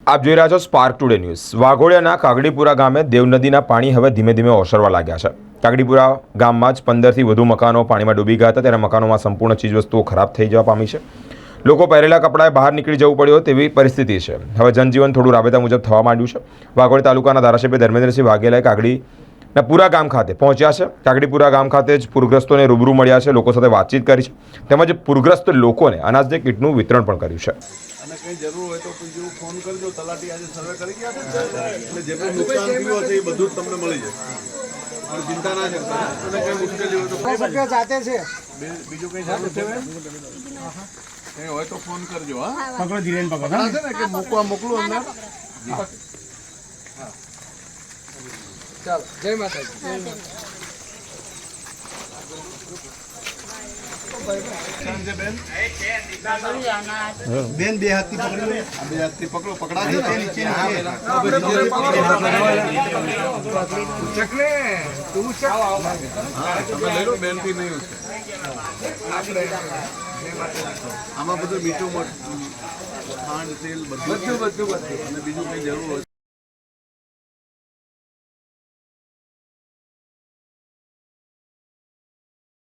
આપ જોઈ રહ્યા છો સ્પાર્ક ટુડે ન્યૂઝ। વાઘોડિયાના કાગડીપુરા ગામે દેવનદીના પાણી હવે ધીમે ધીમે ઓસરવા લાગ્યા છે। કાગડીપુરા ગામમાં જ 15થી વધુ મકાનો પાણીમાં ડૂબી ગયા હતા, ત્યારે મકાનોમાં સંપૂર્ણ ચીજવસ્તુઓ ખરાબ થઈ જવા પામી છે। લોકો પહેરેલા કપડાએ બહાર નીકળી જવું પડ્યું તેવી પરિસ્થિતિ છે। હવે જનજીવન થોડું રાબેતા મુજબ થવા માંડ્યું છે। વાઘોડિયા તાલુકાના ધારાસભ્ય ધર્મેન્દ્રસિંહ વાઘેલાએ કાગડીના પૂરા ગામ ખાતે પહોંચ્યા છે। કાગડીપુરા ગામ ખાતે જ પૂરગ્રસ્તોને રૂબરૂ મળ્યા છે, લોકો સાથે વાતચીત કરી છે, તેમજ પૂરગ્રસ્ત લોકોને અનાજની કીટનું વિતરણ પણ કર્યું છે। અને કંઈ જરૂર હોય તો કોઈ જેવું ફોન કરજો, તલાટી આજે સર્વે કરી ગયા છે એટલે જેટલું નુકસાન થયું હશે એ બધું જ તમને મળી જશે। અને ચિંતા ના કરતા, અને કંઈ મુશ્કેલી હોય તો સાથે છે બીજું કંઈ જરૂર છે કંઈ હોય તો ફોન કરજો। હા પકડો ધીરેન પકડો છે ને કે મોકલું અંદર। ચાલો જય માતાજી। બેન બે હાથથી પકડી બે હાથથી પકડો, પકડા છે ને ચકને તું ચક તમે લઈ લો, બેન થી નહીં આપણે આમાં બધું મીઠું ખાંડ તેલ બધું અને બીજું કંઈ જરૂર હોય